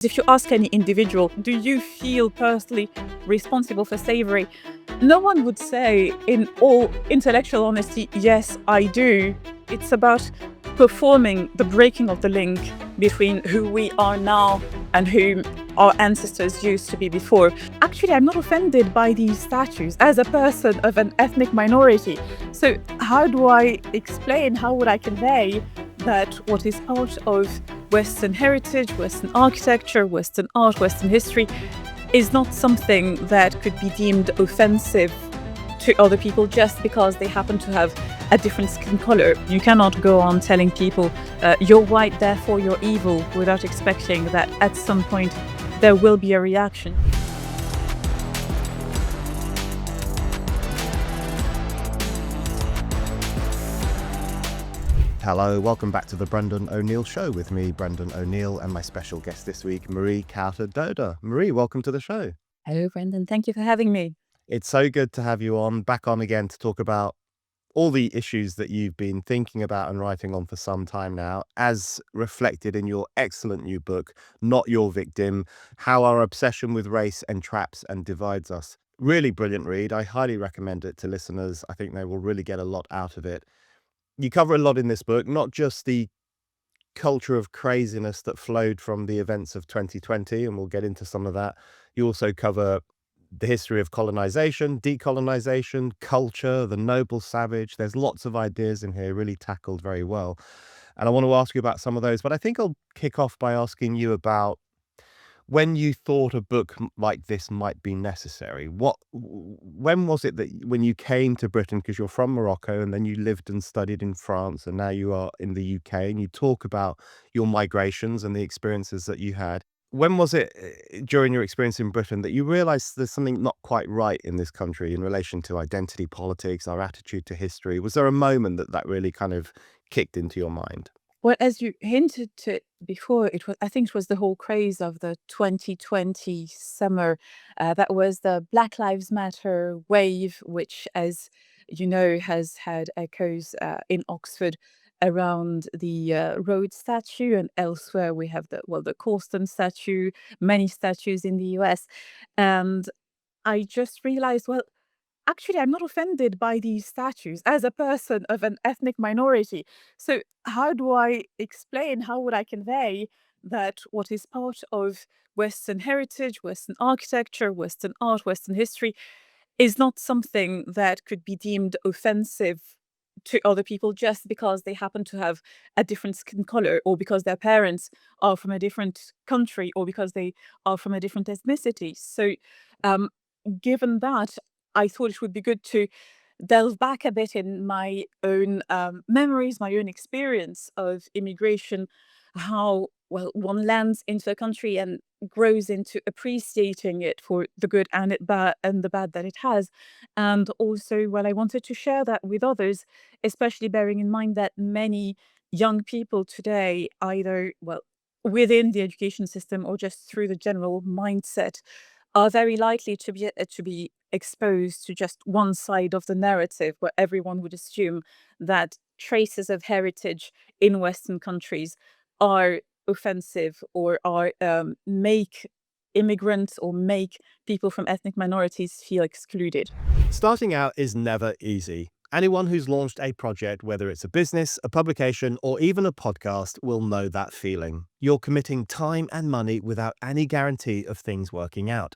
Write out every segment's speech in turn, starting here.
If you ask any individual, do you feel personally responsible for slavery? No one would say, in all intellectual honesty, yes, I do. It's about performing the breaking of the link between who we are now and who our ancestors used to be before. Actually, I'm not offended by these statues as a person of an ethnic minority. So, how do I explain, how would I convey that what is part of Western heritage, Western architecture, Western art, Western history is not something that could be deemed offensive to other people just because they happen to have a different skin color? You cannot go on telling people, you're white, therefore you're evil, without expecting that at some point there will be a reaction. Hello, welcome back to the Brendan O'Neill Show with me, Brendan O'Neill, and my special guest this week, Marie Kawthar Daouda. Marie, welcome to the show. Hello, Brendan. Thank you for having me. It's so good to have you back on again to talk about all the issues that you've been thinking about and writing on for some time now, as reflected in your excellent new book, Not Your Victim: How Our Obsession with Race Entraps and Divides Us. Really brilliant read. I highly recommend it to listeners. I think they will really get a lot out of it. You cover a lot in this book, not just the culture of craziness that flowed from the events of 2020, and we'll get into some of that. You also cover the history of colonization, decolonization, culture, the noble savage. There's lots of ideas in here, really tackled very well. And I want to ask you about some of those, but I think I'll kick off by asking you about when you thought a book like this might be necessary. When was it that when you came to Britain, because you're from Morocco and then you lived and studied in France and now you are in the UK, and you talk about your migrations and the experiences that you had. When was it during your experience in Britain that you realized there's something not quite right in this country in relation to identity politics, our attitude to history? Was there a moment that really kind of kicked into your mind? Well, as you hinted to before, I think it was the whole craze of the 2020 summer. That was the Black Lives Matter wave, which, as you know, has had echoes in Oxford around the Rhodes statue, and elsewhere we have the Colston statue, many statues in the US. And I just realized, well, actually, I'm not offended by these statues as a person of an ethnic minority. So, how do I explain, how would I convey that what is part of Western heritage, Western architecture, Western art, Western history is not something that could be deemed offensive to other people just because they happen to have a different skin color, or because their parents are from a different country, or because they are from a different ethnicity? So, um, given that, I thought it would be good to delve back a bit in my own memories, my own experience of immigration, how, well, one lands into a country and grows into appreciating it for the good and the bad that it has. And also, well, I wanted to share that with others, especially bearing in mind that many young people today, either, well, within the education system or just through the general mindset, are very likely to be exposed to just one side of the narrative, where everyone would assume that traces of heritage in Western countries are offensive, or are make immigrants or make people from ethnic minorities feel excluded. Starting out is never easy. Anyone who's launched a project, whether it's a business, a publication, or even a podcast, will know that feeling. You're committing time and money without any guarantee of things working out.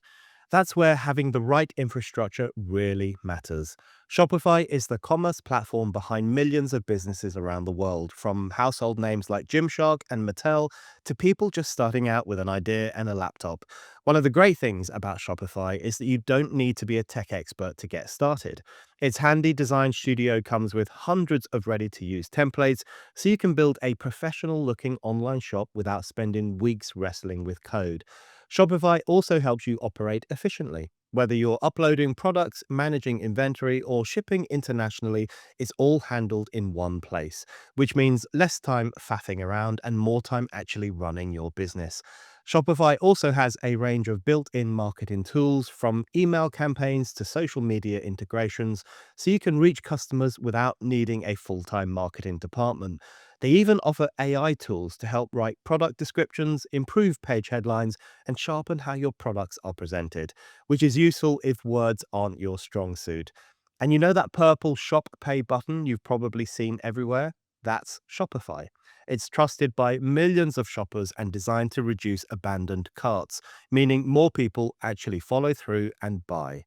That's where having the right infrastructure really matters. Shopify is the commerce platform behind millions of businesses around the world, from household names like Gymshark and Mattel to people just starting out with an idea and a laptop. One of the great things about Shopify is that you don't need to be a tech expert to get started. Its handy design studio comes with hundreds of ready-to-use templates, so you can build a professional-looking online shop without spending weeks wrestling with code. Shopify also helps you operate efficiently. Whether you're uploading products, managing inventory, or shipping internationally, it's all handled in one place, which means less time faffing around and more time actually running your business. Shopify also has a range of built-in marketing tools, from email campaigns to social media integrations, so you can reach customers without needing a full-time marketing department. They even offer AI tools to help write product descriptions, improve page headlines, and sharpen how your products are presented, which is useful if words aren't your strong suit. And you know that purple Shop Pay button you've probably seen everywhere? That's Shopify. It's trusted by millions of shoppers and designed to reduce abandoned carts, meaning more people actually follow through and buy.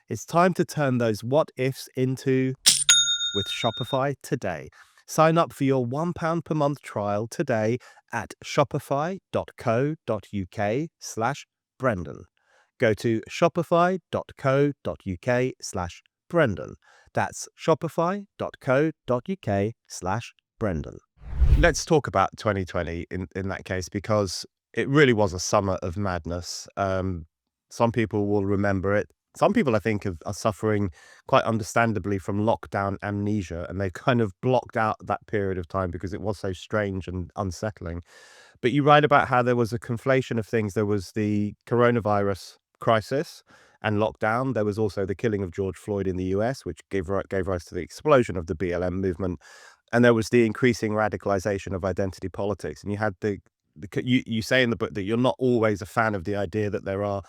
It's time to turn those what ifs into with Shopify today. Sign up for your £1 per month trial today at shopify.co.uk/Brendan. Go to shopify.co.uk/Brendan. That's shopify.co.uk/Brendan. Let's talk about 2020 in that case, because it really was a summer of madness. Some people will remember it. Some people, I think, are suffering quite understandably from lockdown amnesia, and they've kind of blocked out that period of time because it was so strange and unsettling. But you write about how there was a conflation of things. There was the coronavirus crisis and lockdown. There was also the killing of George Floyd in the US, which gave rise to the explosion of the BLM movement. And there was the increasing radicalization of identity politics. And you had you say in the book that you're not always a fan of the idea that there are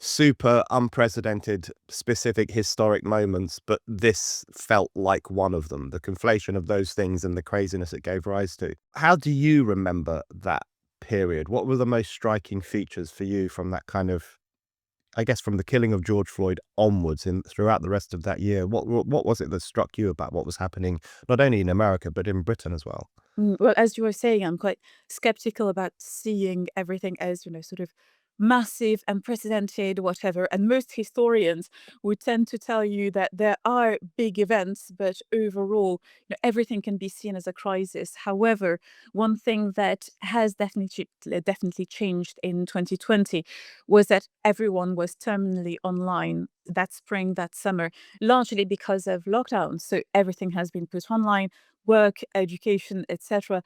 super unprecedented, specific historic moments, but this felt like one of them, the conflation of those things and the craziness it gave rise to. How do you remember that period? What were the most striking features for you from that kind of, I guess, from the killing of George Floyd onwards and throughout the rest of that year? What was it that struck you about what was happening, not only in America, but in Britain as well? Well, as you were saying, I'm quite skeptical about seeing everything as, sort of massive, unprecedented, whatever. And most historians would tend to tell you that there are big events, but overall, everything can be seen as a crisis. However, one thing that has definitely changed in 2020 was that everyone was terminally online that spring, that summer, largely because of lockdown. So everything has been put online, work, education, etc.,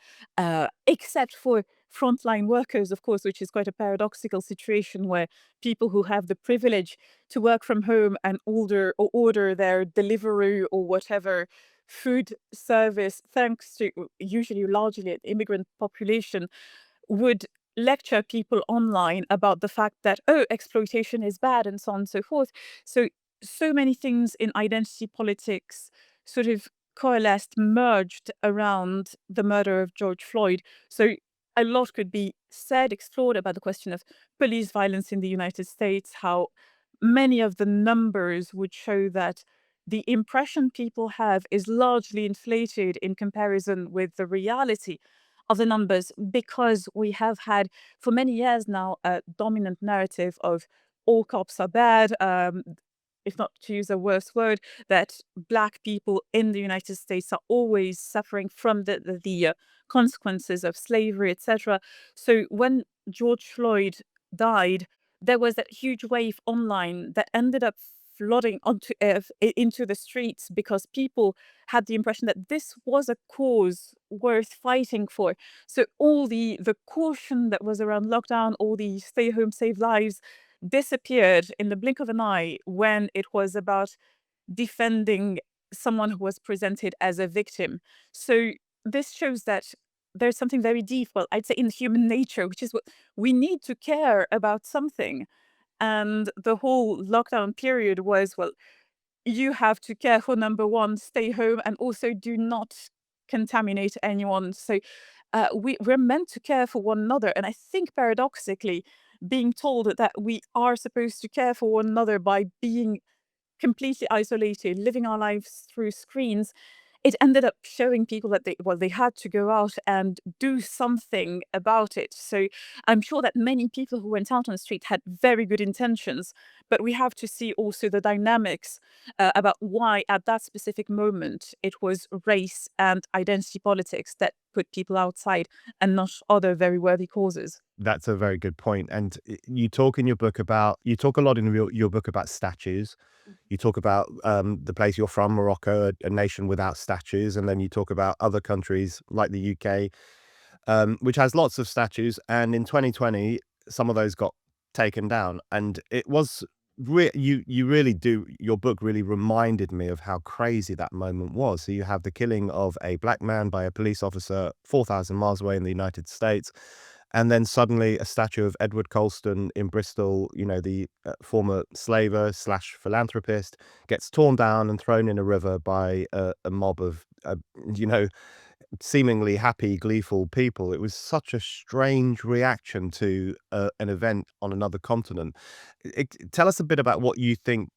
except for frontline workers, of course, which is quite a paradoxical situation where people who have the privilege to work from home and order their delivery or whatever food service, thanks to usually largely an immigrant population, would lecture people online about the fact that, oh, exploitation is bad and so on and so forth. So many things in identity politics sort of coalesced, merged around the murder of George Floyd. So a lot could be said, explored about the question of police violence in the United States, how many of the numbers would show that the impression people have is largely inflated in comparison with the reality of the numbers, because we have had for many years now a dominant narrative of all cops are bad, if not to use a worse word, that Black people in the United States are always suffering from the consequences of slavery, etc. So when George Floyd died, there was that huge wave online that ended up flooding into the streets because people had the impression that this was a cause worth fighting for. So all the caution that was around lockdown, all the stay home, save lives, disappeared in the blink of an eye when it was about defending someone who was presented as a victim. So this shows that there's something very deep, well, I'd say in human nature, which is what we need to care about something. And the whole lockdown period was, well, you have to care for number one, stay home, and also do not contaminate anyone. So we're meant to care for one another. And I think paradoxically, being told that we are supposed to care for one another by being completely isolated, living our lives through screens, it ended up showing people that they had to go out and do something about it. So I'm sure that many people who went out on the street had very good intentions, but we have to see also the dynamics about why at that specific moment it was race and identity politics that put people outside and not other very worthy causes. That's a very good point. And you talk in your book about, you talk a lot in your book about statues. You talk about the place you're from, Morocco, a nation without statues. And then you talk about other countries like the UK, which has lots of statues. And in 2020, some of those got taken down. And it was You really do. Your book really reminded me of how crazy that moment was. So you have the killing of a black man by a police officer 4,000 miles away in the United States, and then suddenly a statue of Edward Colston in Bristol, you know, the former slaver slash philanthropist, gets torn down and thrown in a river by a mob of, you know, seemingly happy, gleeful people. It was such a strange reaction to an event on another continent. Tell us a bit about what you think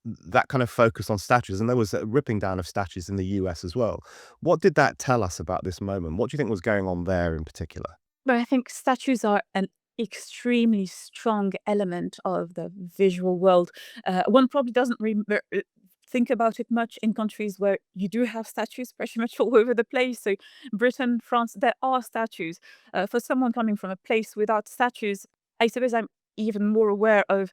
that kind of focus on statues, and there was a ripping down of statues in the US as well. What did that tell us about this moment? What do you think was going on there in particular? But I think statues are an extremely strong element of the visual world. One probably doesn't think about it much in countries where you do have statues pretty much all over the place. So, Britain, France, there are statues. For someone coming from a place without statues, I suppose I'm even more aware of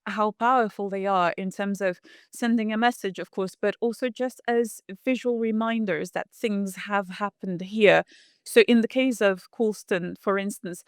how powerful they are in terms of sending a message, of course, but also just as visual reminders that things have happened here. So, in the case of Colston, for instance,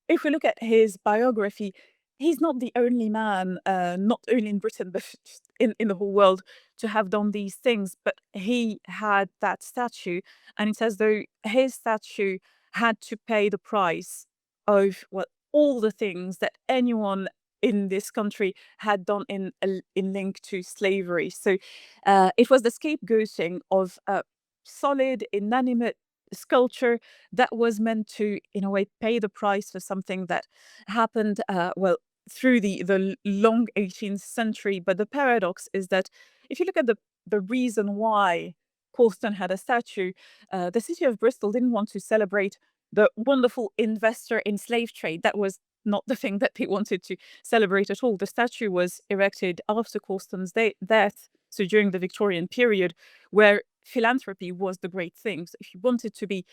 if we look at his biography, he's not the only man, not only in Britain, but just in the whole world, to have done these things. But he had that statue, and it's as though his statue had to pay the price of what all the things that anyone in this country had done in link to slavery. So it was the scapegoating of a solid, inanimate sculpture that was meant to, in a way, pay the price for something that happened, well, through the long 18th century. But the paradox is that if you look at the reason why Colston had a statue, the city of Bristol didn't want to celebrate the wonderful investor in slave trade. That was not the thing that they wanted to celebrate at all. The statue was erected after Colston's death, so during the Victorian period, where philanthropy was the great thing. So if you wanted to be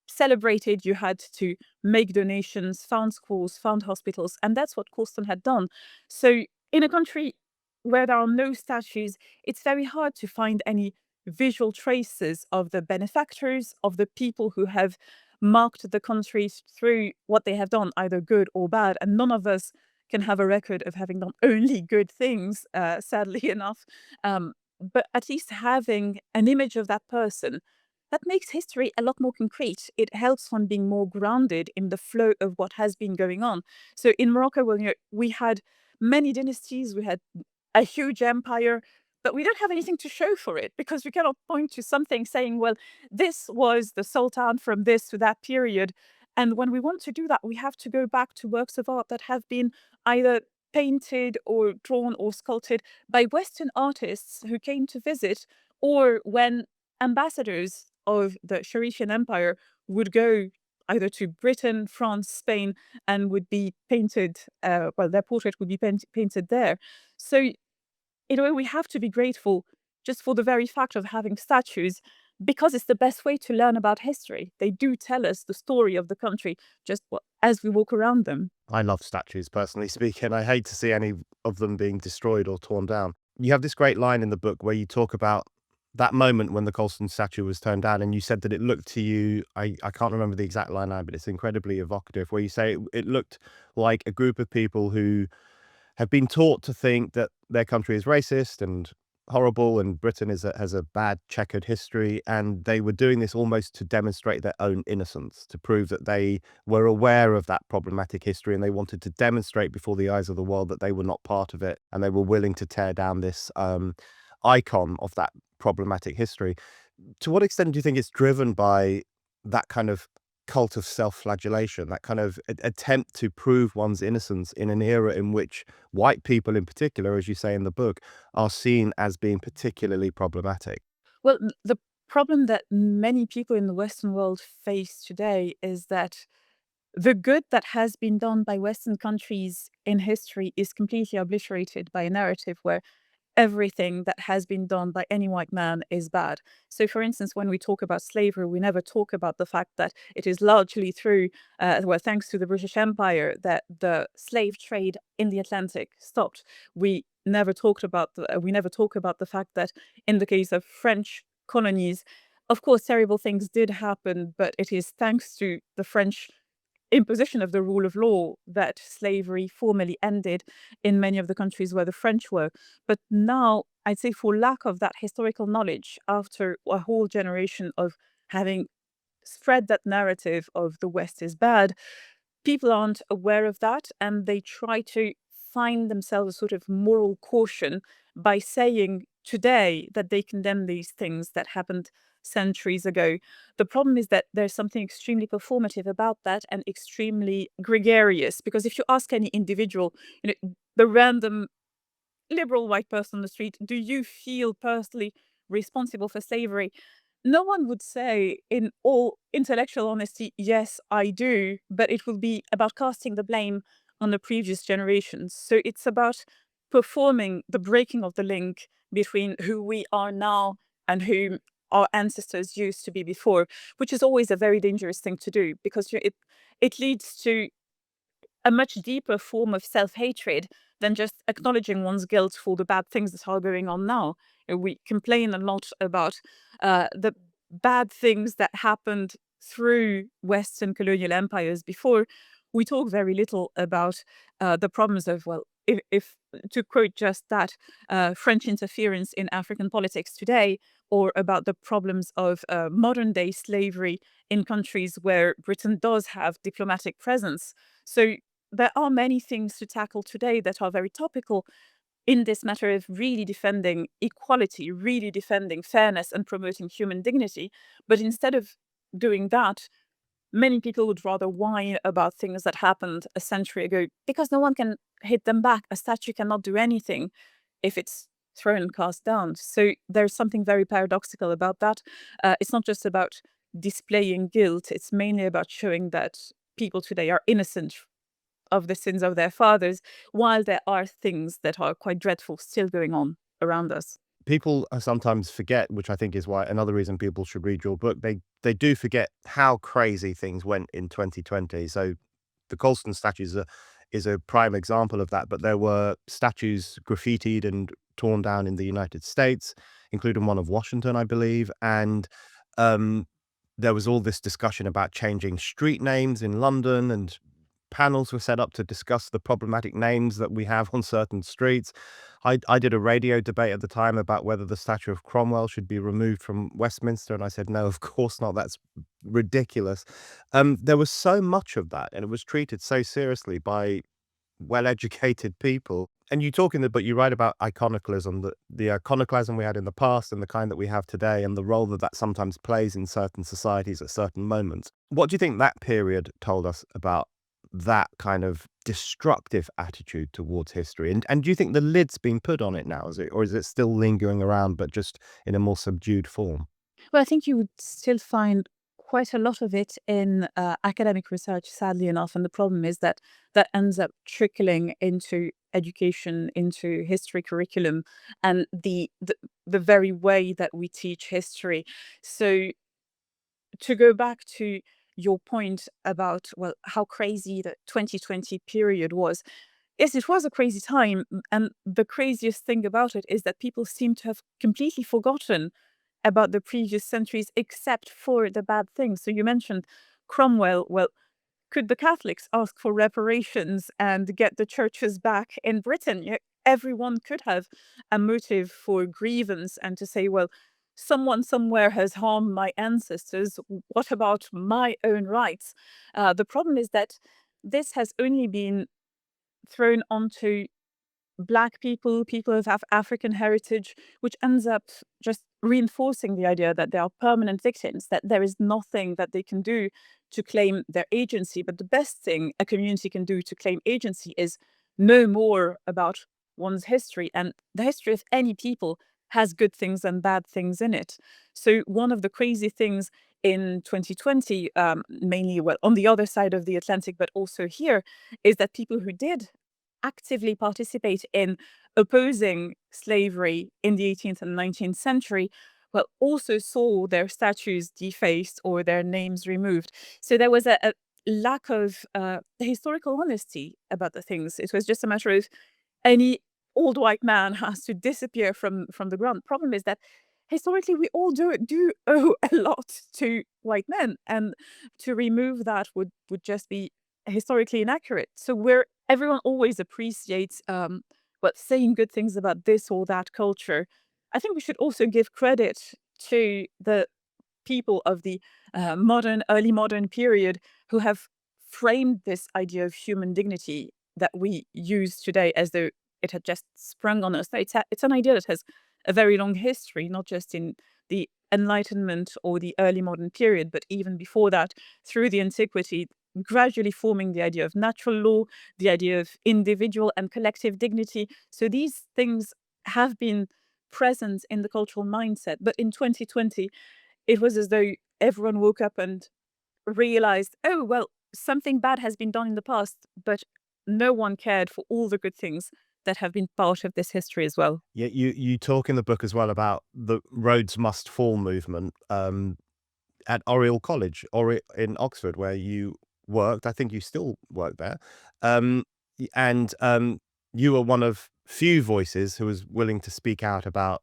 celebrated, you had to make donations, found schools, found hospitals, and that's what Colston had done. So, in a country where there are no statues, it's very hard to find any visual traces of the benefactors, of the people who have marked the country through what they have done, either good or bad. And none of us can have a record of having done only good things, sadly enough. But at least having an image of that person that makes history a lot more concrete. It helps one being more grounded in the flow of what has been going on. So in Morocco, well, we had many dynasties, we had a huge empire, but we don't have anything to show for it because we cannot point to something saying, well, this was the Sultan from this to that period. And when we want to do that, we have to go back to works of art that have been either painted or drawn or sculpted by Western artists who came to visit, or when ambassadors of the Sharifian Empire would go either to Britain, France, Spain, and would be painted, well, their portrait would be painted there. So, in a way, we have to be grateful just for the very fact of having statues because it's the best way to learn about history. They do tell us the story of the country just as we walk around them. I love statues, personally speaking. I hate to see any of them being destroyed or torn down. You have this great line in the book where you talk about that moment when the Colston statue was turned down, and you said that it looked to you, I can't remember the exact line now, but it's incredibly evocative, where you say it looked like a group of people who have been taught to think that their country is racist and horrible, and Britain has a bad checkered history, and they were doing this almost to demonstrate their own innocence, to prove that they were aware of that problematic history, and they wanted to demonstrate before the eyes of the world that they were not part of it, and they were willing to tear down this icon of that problematic history. To what extent do you think it's driven by that kind of cult of self-flagellation, that kind of attempt to prove one's innocence in an era in which white people in particular, as you say in the book, are seen as being particularly problematic? Well, the problem that many people in the Western world face today is that the good that has been done by Western countries in history is completely obliterated by a narrative where everything that has been done by any white man is bad. So, for instance, when we talk about slavery, we never talk about the fact that it is largely through, well, thanks to the British Empire, that the slave trade in the Atlantic stopped. We never talk about the fact that in the case of French colonies, of course, terrible things did happen, but it is thanks to the French imposition of the rule of law that slavery formally ended in many of the countries where the French were. But now, I'd say for lack of that historical knowledge, after a whole generation of having spread that narrative of the West is bad, people aren't aware of that and they try to find themselves a sort of moral caution by saying today that they condemn these things that happened centuries ago. The problem is that there's something extremely performative about that and extremely gregarious, because if you ask any individual, the random liberal white person on the street, do you feel personally responsible for slavery? No one would say, in all intellectual honesty, yes, I do, but it will be about casting the blame on the previous generations. So it's about performing the breaking of the link between who we are now and who our ancestors used to be before, which is always a very dangerous thing to do, because it leads to a much deeper form of self-hatred than just acknowledging one's guilt for the bad things that are going on now. We complain a lot about the bad things that happened through Western colonial empires before. We talk very little about the problems of, well, if to quote just that, French interference in African politics today, or about the problems of modern day slavery in countries where Britain does have diplomatic presence. So there are many things to tackle today that are very topical in this matter of really defending equality, really defending fairness and promoting human dignity. But instead of doing that, many people would rather whine about things that happened a century ago because no one can hit them back. A statue cannot do anything if it's thrown and cast down. So there's something very paradoxical about that. It's not just about displaying guilt, it's mainly about showing that people today are innocent of the sins of their fathers, while there are things that are quite dreadful still going on around us. People sometimes forget, which I think is why another reason people should read your book. They do forget how crazy things went in 2020. So the Colston statues is a prime example of that. But there were statues graffitied and torn down in the United States, including one of Washington, I believe. And um, there was all this discussion about changing street names in London, and panels were set up to discuss the problematic names that we have on certain streets. I did a radio debate at the time about whether the statue of Cromwell should be removed from Westminster, and I said, no, of course not. That's ridiculous. There was so much of that, and it was treated so seriously by well-educated people. And you talk in the book, you write about iconoclasm, the iconoclasm we had in the past and the kind that we have today, and the role that that sometimes plays in certain societies at certain moments. What do you think that period told us about that kind of destructive attitude towards history? And do you think the lid's been put on it now, is it, or is it still lingering around, but just in a more subdued form? Well, I think you would still find quite a lot of it in academic research, sadly enough. And the problem is that that ends up trickling into education, into history curriculum, and the very way that we teach history. So to go back to your point about, well, how crazy the 2020 period was. Yes, it was a crazy time. And the craziest thing about it is that people seem to have completely forgotten about the previous centuries, except for the bad things. So you mentioned Cromwell. Well, could the Catholics ask for reparations and get the churches back in Britain? Yeah, everyone could have a motive for grievance and to say, well, someone somewhere has harmed my ancestors. What about my own rights? The problem is that this has only been thrown onto Black people, people of African heritage, which ends up just reinforcing the idea that they are permanent victims, that there is nothing that they can do to claim their agency. But the best thing a community can do to claim agency is know more about one's history. And the history of any people has good things and bad things in it. So one of the crazy things in 2020, mainly, well, on the other side of the Atlantic, but also here, is that people who did actively participate in opposing slavery in the 18th and 19th century, well, also saw their statues defaced or their names removed. So there was a lack of historical honesty about the things. It was just a matter of any old white man has to disappear from the ground. Problem is that historically we all do owe a lot to white men, and to remove that would just be historically inaccurate. So where everyone always appreciates what saying good things about this or that culture, I think we should also give credit to the people of the early modern period who have framed this idea of human dignity that we use today as though it had just sprung on us. It's an idea that has a very long history, not just in the Enlightenment or the early modern period, but even before that, through the antiquity, gradually forming the idea of natural law, the idea of individual and collective dignity. So these things have been present in the cultural mindset. But in 2020, it was as though everyone woke up and realized, oh, well, something bad has been done in the past, but no one cared for all the good things that have been part of this history as well. Yeah, you talk in the book as well about the Rhodes Must Fall movement, at Oriel College, in Oxford, where you worked. I think you still work there. Um, and you were one of few voices who was willing to speak out about,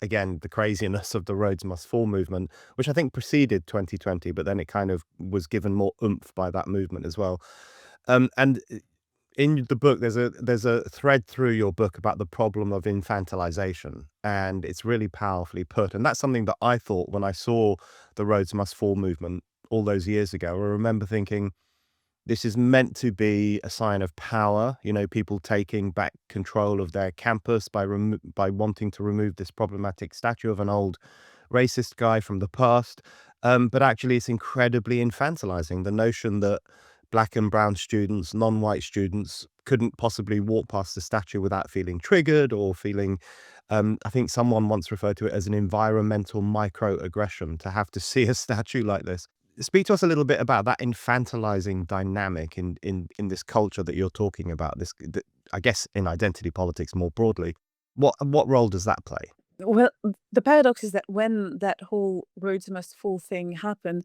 again, the craziness of the Rhodes Must Fall movement, which I think preceded 2020, but then it kind of was given more oomph by that movement as well. And in the book, there's a thread through your book about the problem of infantilization, and it's really powerfully put. And that's something that I thought when I saw the Rhodes Must Fall movement all those years ago. I remember thinking, this is meant to be a sign of power, people taking back control of their campus by wanting to remove this problematic statue of an old racist guy from the past. But actually, it's incredibly infantilizing. The notion that black and brown students, non-white students, couldn't possibly walk past the statue without feeling triggered or feeling, I think someone once referred to it as an environmental microaggression to have to see a statue like this. Speak to us a little bit about that infantilizing dynamic in this culture that you're talking about, I guess in identity politics more broadly. What role does that play? Well, the paradox is that when that whole Rhodes Must Fall thing happened,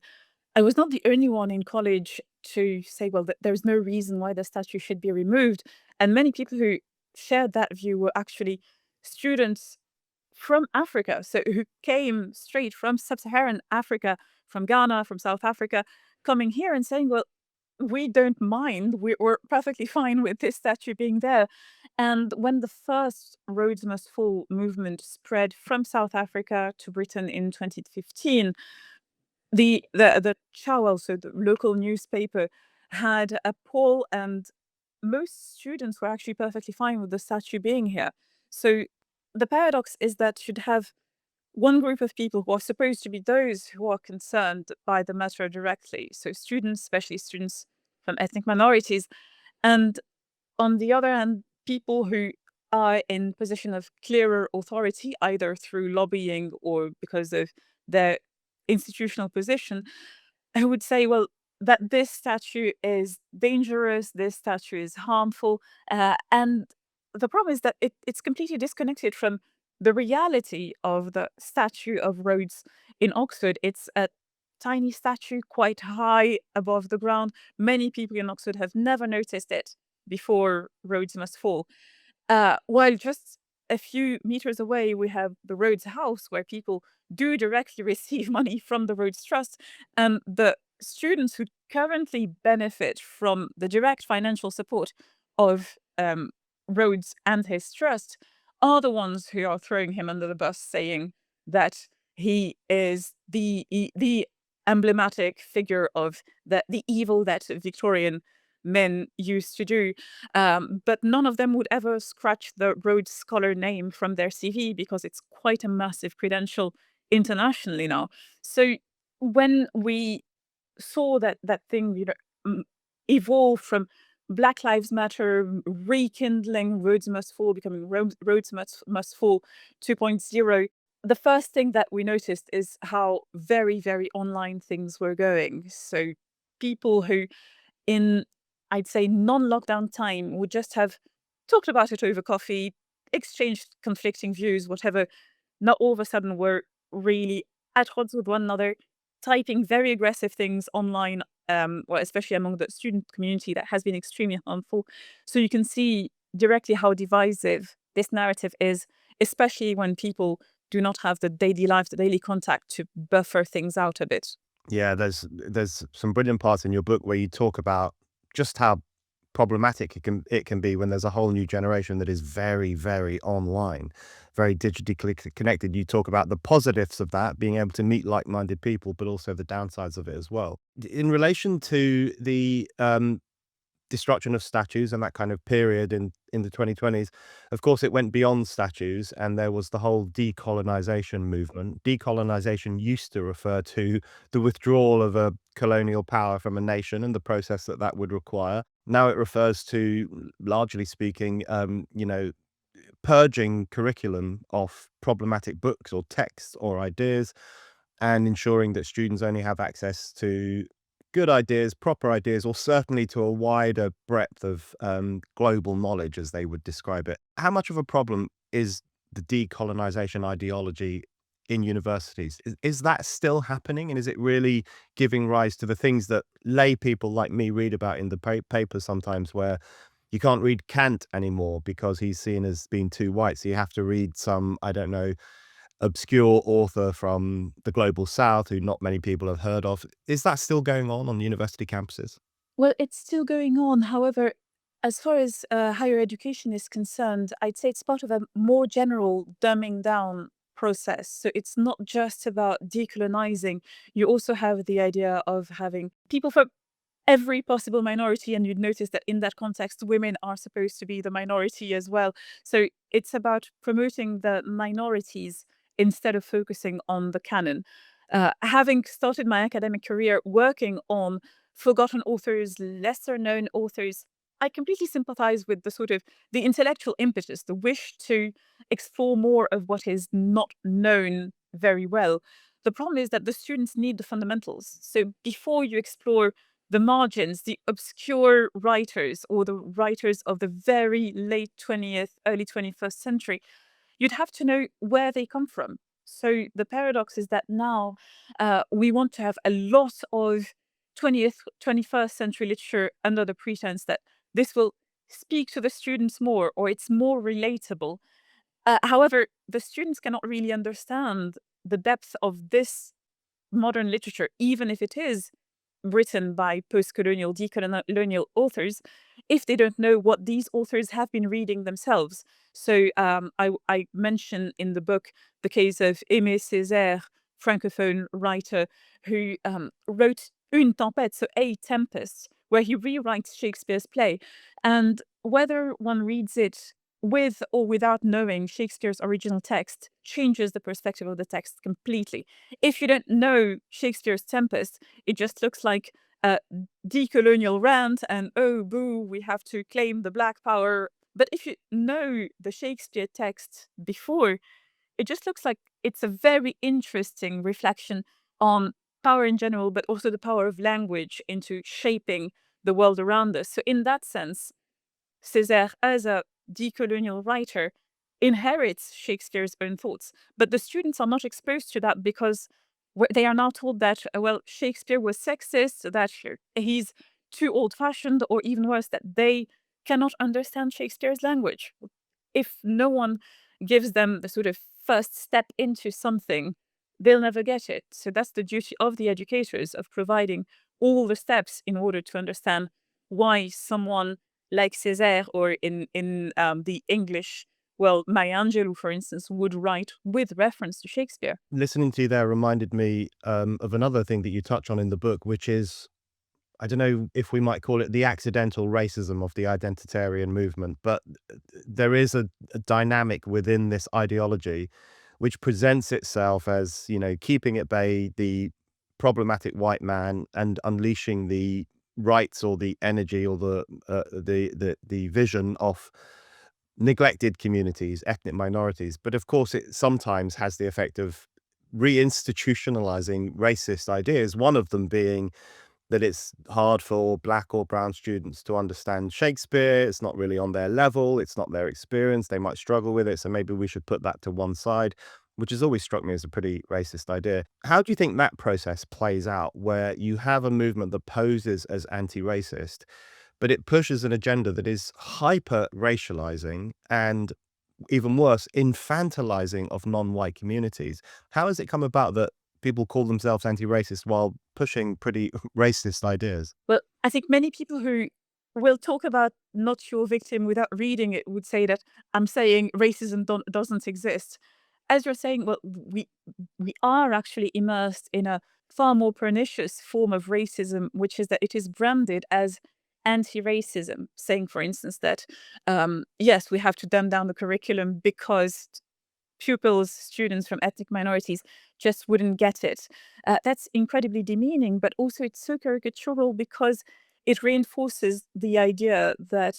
I was not the only one in college to say, well, there's no reason why the statue should be removed. And many people who shared that view were actually students from Africa, so who came straight from sub-Saharan Africa, from Ghana, from South Africa, coming here and saying, "Well, we don't mind. We're perfectly fine with this statue being there." And when the first Rhodes Must Fall movement spread from South Africa to Britain in 2015, the Chawel, so the local newspaper, had a poll, and most students were actually perfectly fine with the statue being here. So the paradox is that you'd have one group of people who are supposed to be those who are concerned by the matter directly, so students, especially students from ethnic minorities, and on the other hand, people who are in position of clearer authority, either through lobbying or because of their institutional position, I would say, well, that this statue is dangerous, this statue is harmful, and the problem is that it's completely disconnected from the reality of the statue of Rhodes in Oxford. It's a tiny statue, quite high above the ground. Many people in Oxford have never noticed it before Rhodes Must Fall. While just a few meters away, we have the Rhodes House, where people do directly receive money from the Rhodes Trust. And the students who currently benefit from the direct financial support of Rhodes and his trust are the ones who are throwing him under the bus, saying that he is the emblematic figure of the evil that Victorian men used to do. But none of them would ever scratch the Rhodes Scholar name from their CV because it's quite a massive credential internationally now. So when we saw that thing, m- evolve from Black Lives Matter, rekindling Rhodes Must Fall, becoming Rhodes Must Fall 2.0, the first thing that we noticed is how very, very online things were going. So people who in, I'd say, non-lockdown time would just have talked about it over coffee, exchanged conflicting views, whatever. Now all of a sudden we're really at odds with one another, typing very aggressive things online, well, especially among the student community, that has been extremely harmful. So you can see directly how divisive this narrative is, especially when people do not have the daily life, the daily contact to buffer things out a bit. Yeah, there's some brilliant parts in your book where you talk about just how problematic it can be when there's a whole new generation that is very, very online, very digitally connected. You talk about the positives of that, being able to meet like-minded people, but also the downsides of it as well. In relation to the destruction of statues and that kind of period in the 2020s, of course, it went beyond statues, and there was the whole decolonisation movement. Decolonisation used to refer to the withdrawal of a colonial power from a nation and the process that that would require. Now it refers to, largely speaking, purging curriculum of problematic books or texts or ideas, and ensuring that students only have access to good ideas, proper ideas, or certainly to a wider breadth of global knowledge, as they would describe it. How much of a problem is the decolonization ideology in universities? Is that still happening? And is it really giving rise to the things that lay people like me read about in the papers sometimes, where you can't read Kant anymore because he's seen as being too white? So you have to read some, I don't know, obscure author from the global south who not many people have heard of. Is that still going on university campuses? Well, it's still going on. However, as far as higher education is concerned, I'd say it's part of a more general dumbing down process. So it's not just about decolonizing. You also have the idea of having people from every possible minority, and you'd notice that in that context, women are supposed to be the minority as well. So it's about promoting the minorities instead of focusing on the canon. Having started my academic career working on forgotten authors, lesser known authors, I completely sympathize with the sort of the intellectual impetus, the wish to explore more of what is not known very well. The problem is that the students need the fundamentals. So before you explore the margins, the obscure writers or the writers of the very late 20th, early 21st century, you'd have to know where they come from. So the paradox is that now we want to have a lot of 20th, 21st century literature under the pretense that this will speak to the students more or it's more relatable. However, the students cannot really understand the depth of this modern literature, even if it is written by post-colonial, decolonial authors, if they don't know what these authors have been reading themselves. So I mention in the book the case of Aimé Césaire, francophone writer, who wrote Une tempête, so A Tempest, where he rewrites Shakespeare's play. And whether one reads it with or without knowing Shakespeare's original text changes the perspective of the text completely. If you don't know Shakespeare's Tempest, it just looks like a decolonial rant and, oh, boo, we have to claim the Black power. But if you know the Shakespeare text before, it just looks like it's a very interesting reflection on power in general, but also the power of language into shaping the world around us. So, in that sense, Césaire, as a decolonial writer, inherits Shakespeare's own thoughts. But the students are not exposed to that because they are now told that, well, Shakespeare was sexist, that he's too old fashioned, or even worse, that they cannot understand Shakespeare's language. If no one gives them the sort of first step into something, they'll never get it. So that's the duty of the educators, of providing all the steps in order to understand why someone like Césaire, or in the English, well, Maya Angelou, for instance, would write with reference to Shakespeare. Listening to you there reminded me of another thing that you touch on in the book, which is, I don't know if we might call it the accidental racism of the identitarian movement, but there is a dynamic within this ideology which presents itself as, keeping at bay the problematic white man and unleashing the rights or the energy or the vision of neglected communities, ethnic minorities. But of course, it sometimes has the effect of reinstitutionalizing racist ideas, one of them being that it's hard for black or brown students to understand Shakespeare. It's not really on their level. It's not their experience. They might struggle with it. So maybe we should put that to one side, which has always struck me as a pretty racist idea. How do you think that process plays out, where you have a movement that poses as anti-racist, but it pushes an agenda that is hyper racializing and even worse, infantilizing of non-white communities. How has it come about that people call themselves anti-racist while pushing pretty racist ideas? Well, I think many people who will talk about not your victim without reading it would say that I'm saying racism doesn't exist. As you're saying, well, we are actually immersed in a far more pernicious form of racism, which is that it is branded as anti-racism, saying, for instance, that yes, we have to dumb down the curriculum because pupils, students from ethnic minorities just wouldn't get it. That's incredibly demeaning, but also it's so caricatural because it reinforces the idea that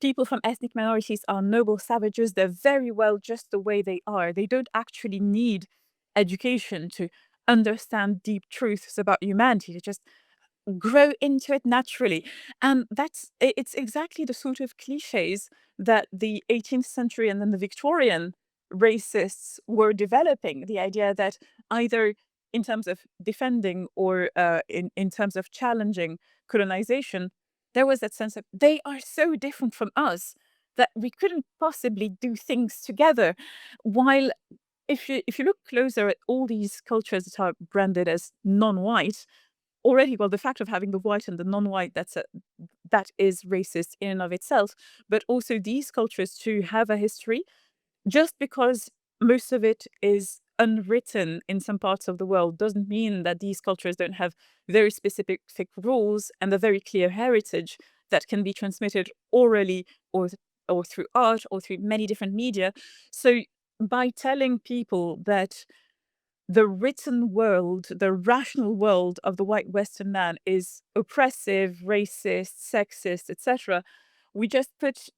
people from ethnic minorities are noble savages. They're very well just the way they are. They don't actually need education to understand deep truths about humanity. They just grow into it naturally. And it's exactly the sort of cliches that the 18th century and then the Victorian racists were developing. The idea that either in terms of defending or in terms of challenging colonization, there was that sense of they are so different from us that we couldn't possibly do things together. While if you look closer at all these cultures that are branded as non-white, already, well, the fact of having the white and the non-white, that is racist in and of itself. But also these cultures too have a history. Just because most of it is unwritten in some parts of the world doesn't mean that these cultures don't have very specific rules and a very clear heritage that can be transmitted orally or through art or through many different media. So by telling people that the written world, the rational world of the white Western man is oppressive, racist, sexist, etc. We just put,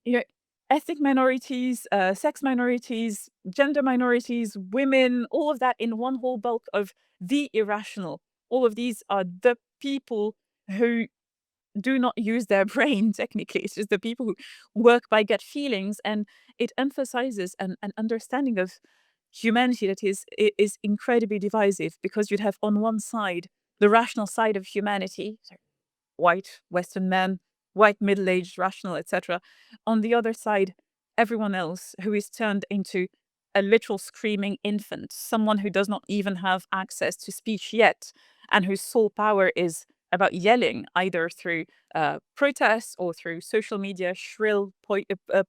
ethnic minorities, sex minorities, gender minorities, women, all of that in one whole bulk of the irrational. All of these are the people who do not use their brain technically. It's just the people who work by gut feelings, and it emphasizes an understanding of humanity that is incredibly divisive, because you'd have on one side the rational side of humanity, so white Western men, white middle-aged, rational, etc. On the other side, everyone else who is turned into a literal screaming infant, someone who does not even have access to speech yet, and whose sole power is about yelling, either through protests or through social media shrill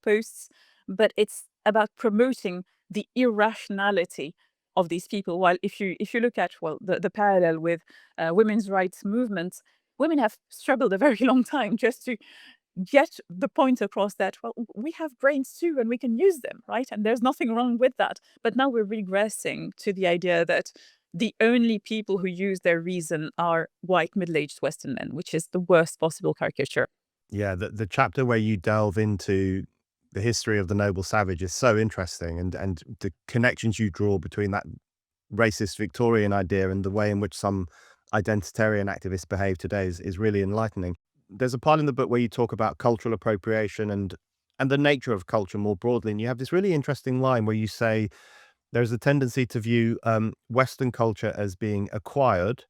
posts. But it's about promoting the irrationality of these people. While if you look at, well, the parallel with women's rights movements, women have struggled a very long time just to get the point across that, well, we have brains too and we can use them, right? And there's nothing wrong with that. But now we're regressing to the idea that the only people who use their reason are white middle-aged Western men, which is the worst possible caricature. Yeah, the chapter where you delve into the history of the noble savage is so interesting, and the connections you draw between that racist Victorian idea and the way in which some identitarian activists behave today is really enlightening. There's a part in the book where you talk about cultural appropriation and the nature of culture more broadly, and you have this really interesting line where you say there's a tendency to view Western culture as being acquired,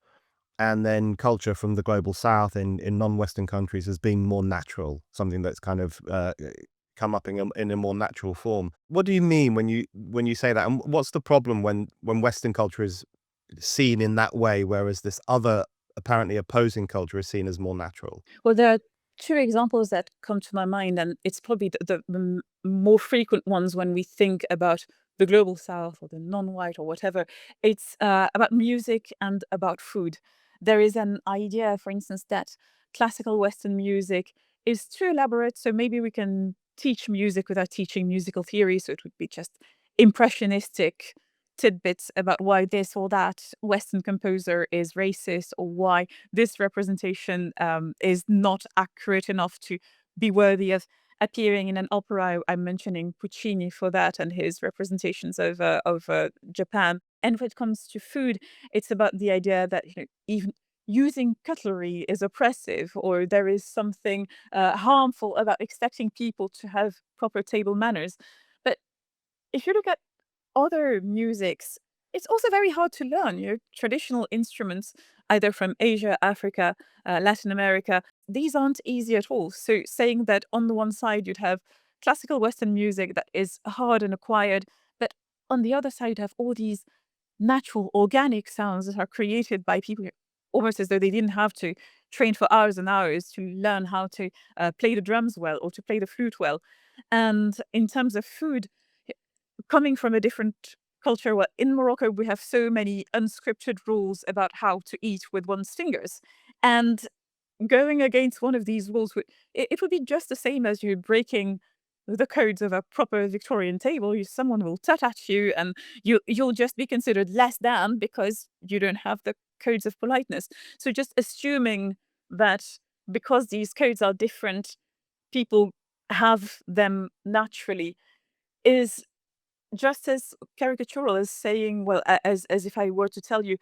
and then culture from the global south in non-Western countries as being more natural, something that's kind of come up in a more natural form. What do you mean when you say that? And what's the problem when Western culture is seen in that way, whereas this other apparently opposing culture is seen as more natural? Well, there are two examples that come to my mind, and it's probably the more frequent ones when we think about the global south or the non-white or whatever. It's about music and about food. There is an idea, for instance, that classical Western music is too elaborate, so maybe we can teach music without teaching musical theory. So it would be just impressionistic tidbits about why this or that Western composer is racist, or why this representation is not accurate enough to be worthy of appearing in an opera. I'm mentioning Puccini for that and his representations of Japan. And when it comes to food, it's about the idea that, even using cutlery is oppressive, or there is something harmful about expecting people to have proper table manners. But if you look at other musics, it's also very hard to learn. Traditional instruments, either from Asia, Africa, Latin America, these aren't easy at all. So saying that on the one side you'd have classical Western music that is hard and acquired. But on the other side, you have all these natural, organic sounds that are created by people almost as though they didn't have to train for hours and hours to learn how to play the drums well or to play the flute well. And in terms of food, coming from a different culture, well, in Morocco, we have so many unscripted rules about how to eat with one's fingers. And going against one of these rules it would be just the same as you breaking the codes of a proper Victorian table. Someone will tut at you, and you'll just be considered less than because you don't have the codes of politeness. So just assuming that because these codes are different, people have them naturally is just as caricatural as saying, well, as if I were to tell you,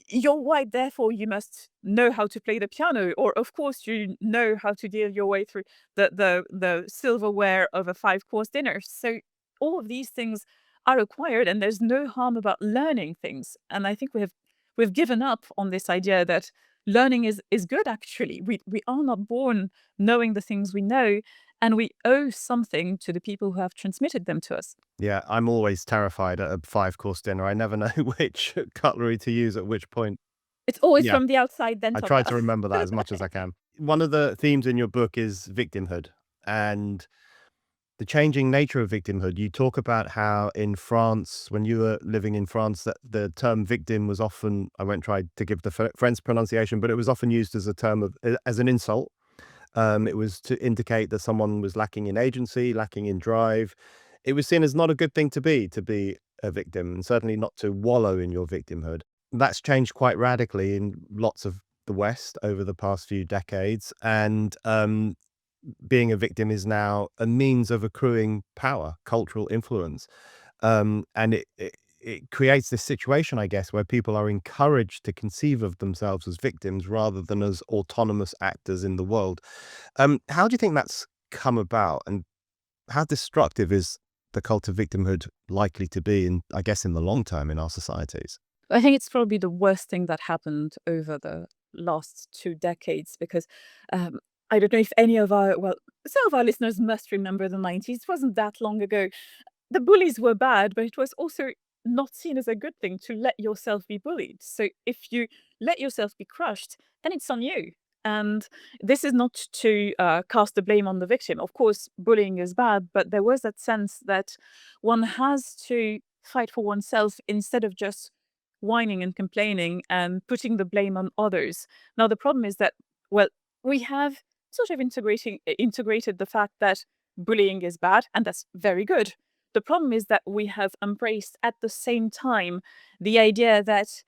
you're white, therefore you must know how to play the piano, or of course you know how to deal your way through the silverware of a five-course dinner. So all of these things are acquired, and there's no harm about learning things. And I think we've given up on this idea that learning is good. Actually, we are not born knowing the things we know, and we owe something to the people who have transmitted them to us. Yeah, I'm always terrified at a five-course dinner. I never know which cutlery to use at which point. It's always Yeah, from the outside, then I top try down. to remember that as much as I can. One of the themes in your book is victimhood and the changing nature of victimhood. You talk about how in France, when you were living in France, that the term victim was often, I won't try to give the French pronunciation, but it was often used as a term of, as an insult. It was to indicate that someone was lacking in agency, lacking in drive. It was seen as not a good thing to be a victim, and certainly not to wallow in your victimhood. That's changed quite radically in lots of the West over the past few decades, and being a victim is now a means of accruing power, cultural influence. And it creates this situation, I guess, where people are encouraged to conceive of themselves as victims rather than as autonomous actors in the world. How do you think that's come about, and how destructive is the cult of victimhood likely to be in, I guess, in the long term in our societies? I think it's probably the worst thing that happened over the last 2 decades because, um, I don't know if any of our well, some of our listeners must remember the 90s. It wasn't that long ago. The bullies were bad, but it was also not seen as a good thing to let yourself be bullied. So if you let yourself be crushed, then it's on you. And this is not to cast the blame on the victim. Of course, bullying is bad, but there was that sense that one has to fight for oneself instead of just whining and complaining and putting the blame on others. Now, the problem is that, well, we have sort of integrated the fact that bullying is bad, and that's very good. The problem is that we have embraced at the same time the idea that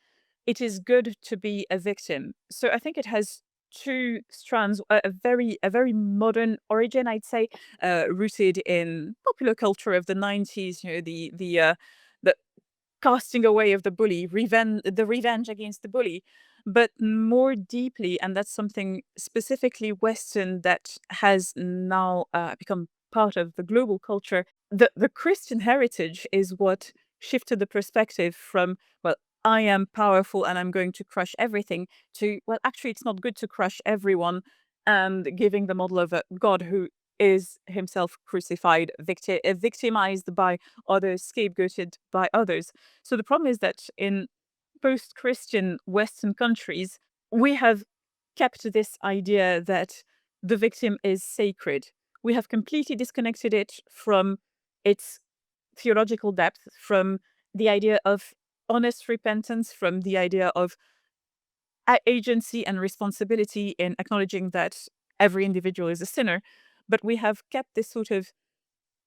it is good to be a victim. So I think it has two strands, a very modern origin, I'd say, rooted in popular culture of the 90s, the casting away of the bully, the revenge against the bully, but more deeply, and that's something specifically Western that has now become part of the global culture. The Christian heritage is what shifted the perspective from, well, I am powerful and I'm going to crush everything, to, well, actually, it's not good to crush everyone, and giving the model of a God who is himself crucified, victimized by others, scapegoated by others. So the problem is that in post-Christian Western countries, we have kept this idea that the victim is sacred. We have completely disconnected it from its theological depth, from the idea of honest repentance, from the idea of agency and responsibility in acknowledging that every individual is a sinner. But we have kept this sort of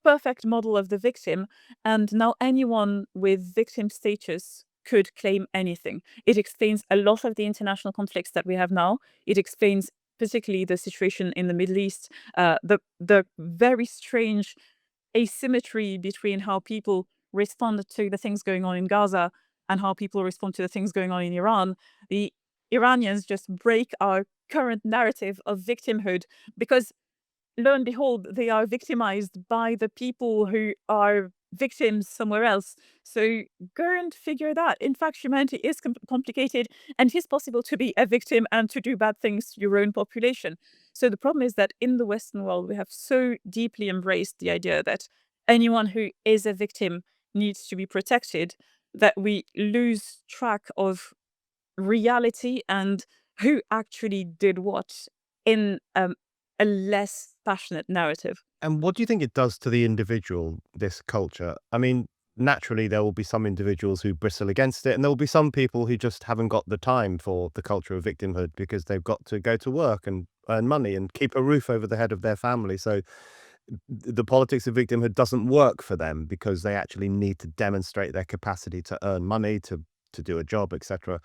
perfect model of the victim, and now anyone with victim status could claim anything. It explains a lot of the international conflicts that we have now. It explains particularly the situation in the Middle East, the very strange asymmetry between how people respond to the things going on in Gaza and how people respond to the things going on in Iran. The Iranians just break our current narrative of victimhood because, lo and behold, they are victimized by the people who are victims somewhere else. So go and figure that. In fact, humanity is complicated, and it is possible to be a victim and to do bad things to your own population. So the problem is that in the Western world, we have so deeply embraced the idea that anyone who is a victim needs to be protected that we lose track of reality and who actually did what in a less passionate narrative. And what do you think it does to the individual, this culture? I mean, naturally, there will be some individuals who bristle against it, and there will be some people who just haven't got the time for the culture of victimhood because they've got to go to work and earn money and keep a roof over the head of their family. So the politics of victimhood doesn't work for them because they actually need to demonstrate their capacity to earn money, to do a job, etc.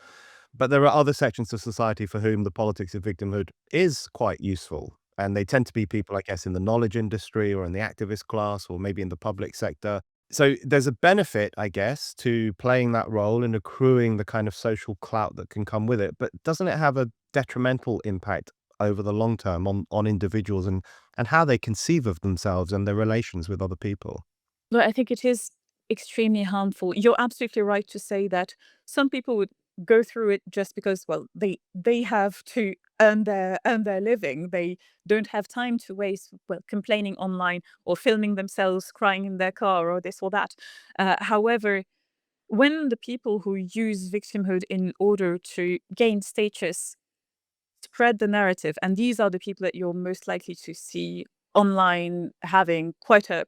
But there are other sections of society for whom the politics of victimhood is quite useful. And they tend to be people, I guess, in the knowledge industry or in the activist class or maybe in the public sector. So there's a benefit, I guess, to playing that role and accruing the kind of social clout that can come with it. But doesn't it have a detrimental impact over the long term on individuals and how they conceive of themselves and their relations with other people? No, I think it is extremely harmful. You're absolutely right to say that some people would go through it just because, well, they have to earn their living. They don't have time to waste, well, complaining online or filming themselves crying in their car or this or that. However, when the people who use victimhood in order to gain status spread the narrative, and these are the people that you're most likely to see online having quite a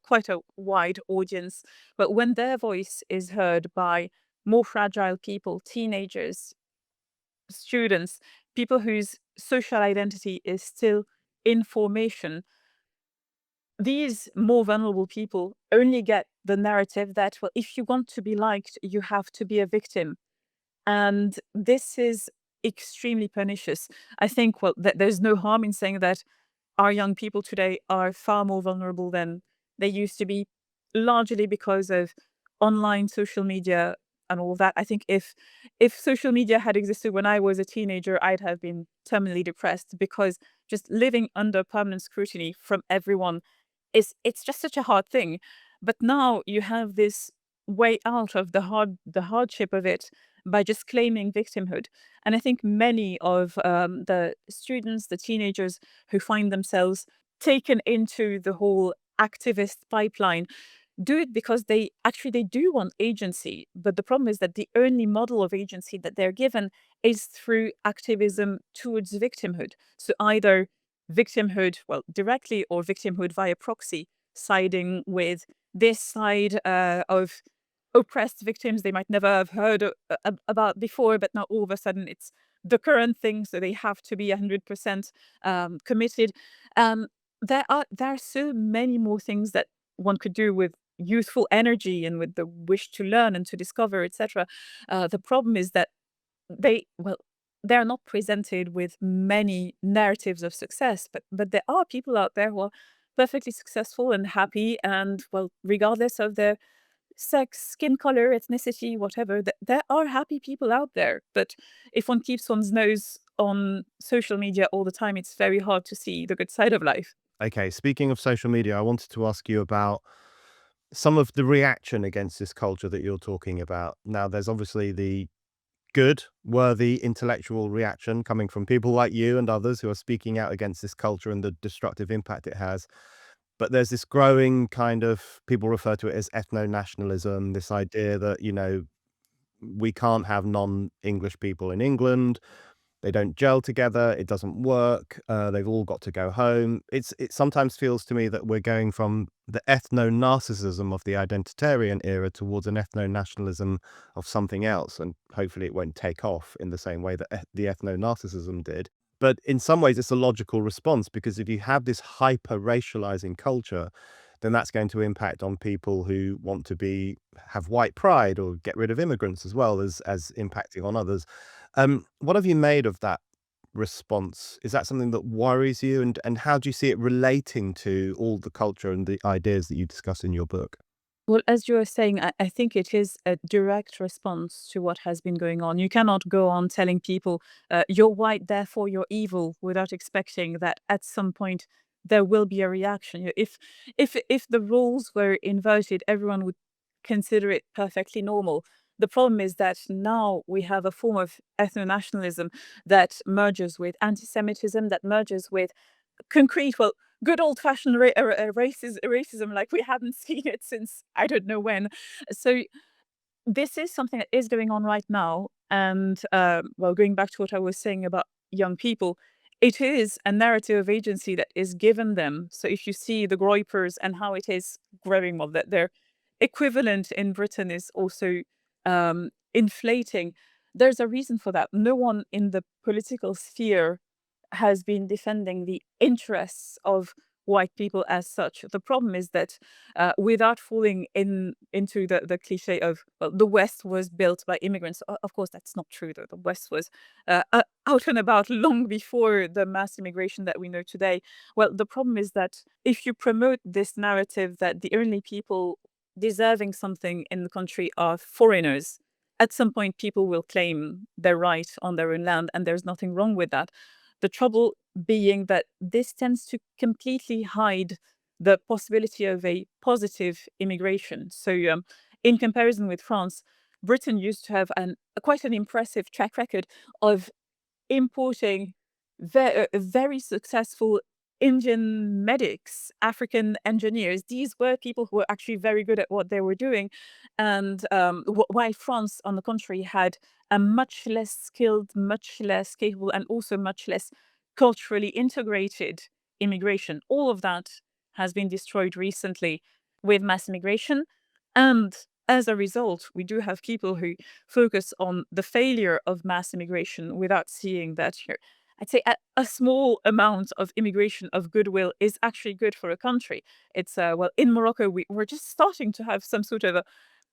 wide audience, but when their voice is heard by more fragile people, teenagers, students, people whose social identity is still in formation, these more vulnerable people only get the narrative that, well, if you want to be liked, you have to be a victim. And this is extremely pernicious. I think, well, there's no harm in saying that our young people today are far more vulnerable than they used to be, largely because of online social media and all that. I think if social media had existed when I was a teenager, I'd have been terminally depressed because just living under permanent scrutiny from everyone is it's just such a hard thing. But now you have this way out of the hardship of it by just claiming victimhood. And I think many of the students, the teenagers who find themselves taken into the whole activist pipeline do it because they do want agency, but the problem is that the only model of agency that they're given is through activism towards victimhood. So either victimhood, well, directly, or victimhood via proxy, siding with this side of oppressed victims they might never have heard about before, but now all of a sudden it's the current thing, so they have to be 100% committed. Um, there are so many more things that one could do with youthful energy and with the wish to learn and to discover, etc. The problem is that well, they're not presented with many narratives of success, but there are people out there who are perfectly successful and happy, and, well, regardless of their sex, skin color, ethnicity, whatever, there are happy people out there. But if one keeps one's nose on social media all the time, it's very hard to see the good side of life. Okay, speaking of social media, I wanted to ask you about some of the reaction against this culture that you're talking about. Now, there's obviously the good, worthy, intellectual reaction coming from people like you and others who are speaking out against this culture and the destructive impact it has. But there's this growing kind of, people refer to it as ethno nationalism, this idea that, we can't have non English people in England. They don't gel together. It doesn't work. They've all got to go home. It sometimes feels to me that we're going from the ethno-narcissism of the identitarian era towards an ethno-nationalism of something else, and hopefully it won't take off in the same way that the ethno-narcissism did. But in some ways, it's a logical response because if you have this hyper-racializing culture, then that's going to impact on people who want to have white pride or get rid of immigrants as well as impacting on others. What have you made of that response? Is that something that worries you? And how do you see it relating to all the culture and the ideas that you discuss in your book? Well, as you were saying, I think it is a direct response to what has been going on. You cannot go on telling people, you're white, therefore you're evil, without expecting that at some point there will be a reaction. If the roles were inverted, everyone would consider it perfectly normal. The problem is that now we have a form of ethno nationalism that merges with anti Semitism, that merges with concrete, well, good old-fashioned racism like we haven't seen it since I don't know when. So this is something that is going on right now. And well, going back to what I was saying about young people, it is a narrative of agency that is given them. So if you see the Groypers and how it is growing, well, that their equivalent in Britain is also inflating. There's a reason for that. No one in the political sphere has been defending the interests of white people as such. The problem is that without falling into the cliche of, well, the West was built by immigrants. Of course, that's not true. Though the West was out and about long before the mass immigration that we know today. Well, the problem is that if you promote this narrative that the only people deserving something in the country are foreigners, at some point people will claim their right on their own land, and there's nothing wrong with that. The trouble being that this tends to completely hide the possibility of a positive immigration. So, in comparison with France, Britain used to have quite an impressive track record of importing very successful Indian medics, African engineers. These were people who were actually very good at what they were doing. And while France, on the contrary, had a much less skilled, much less capable, and also much less culturally integrated immigration. All of that has been destroyed recently with mass immigration. And as a result, we do have people who focus on the failure of mass immigration without seeing that here. I'd say a small amount of immigration of goodwill is actually good for a country. It's well, in Morocco, we're just starting to have some sort of a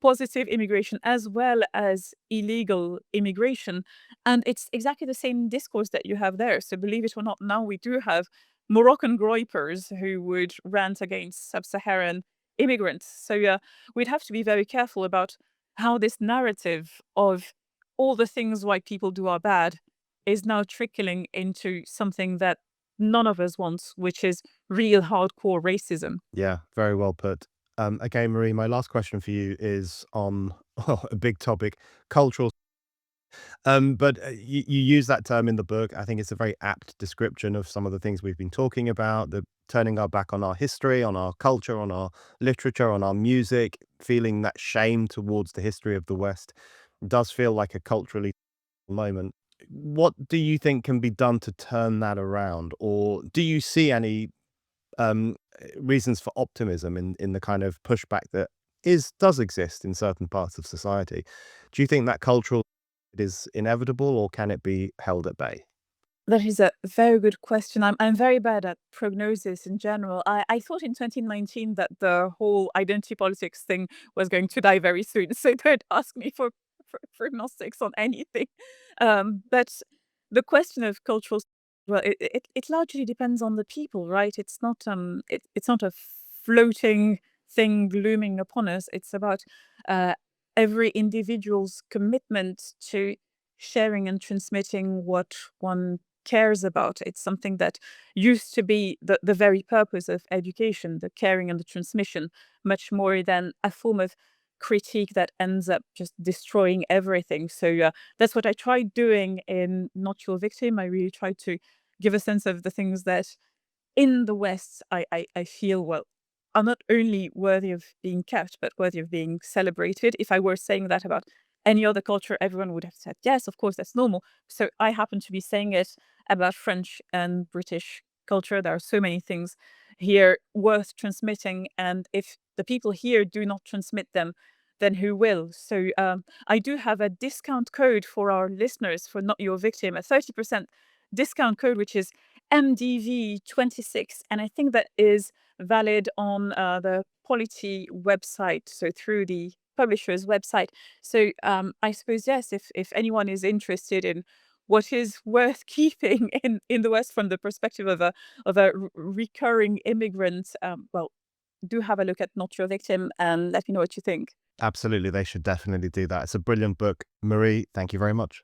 positive immigration as well as illegal immigration, and it's exactly the same discourse that you have there. So believe it or not, now we do have Moroccan groypers who would rant against sub-Saharan immigrants. So yeah, we'd have to be very careful about how this narrative of all the things white people do are bad is now trickling into something that none of us wants, which is real hardcore racism. Yeah, very well put. Okay, Marie, my last question for you is on a big topic, cultural. But you use that term in the book. I think it's a very apt description of some of the things we've been talking about, the turning our back on our history, on our culture, on our literature, on our music, feeling that shame towards the history of the West does feel like a culturally moment. What do you think can be done to turn that around? Or do you see any reasons for optimism in the kind of pushback that does exist in certain parts of society? Do you think that cultural is inevitable, or can it be held at bay? That is a very good question. I'm very bad at prognosis in general. I thought in 2019 that the whole identity politics thing was going to die very soon. So don't ask me for prognostics on anything. But the question of cultural, well, it largely depends on the people, right? It's not a floating thing looming upon us. It's about uh, every individual's commitment to sharing and transmitting what one cares about. It's something that used to be the very purpose of education, the caring and the transmission, much more than a form of critique that ends up just destroying everything. So that's what I tried doing in Not Your Victim. I really tried to give a sense of the things that in the West, I feel, well, are not only worthy of being kept, but worthy of being celebrated. If I were saying that about any other culture, everyone would have said, yes, of course, that's normal. So I happen to be saying it about French and British culture. There are so many things here worth transmitting. And if the people here do not transmit them, then who will? So I do have a discount code for our listeners for Not Your Victim, a 30% discount code, which is MDV26. And I think that is valid on the Polity website, so through the publisher's website. So I suppose, yes, if anyone is interested in what is worth keeping in the West from the perspective of a recurring immigrant, well, do have a look at Not Your Victim and let me know what you think. Absolutely, they should definitely do that. It's a brilliant book. Marie, thank you very much.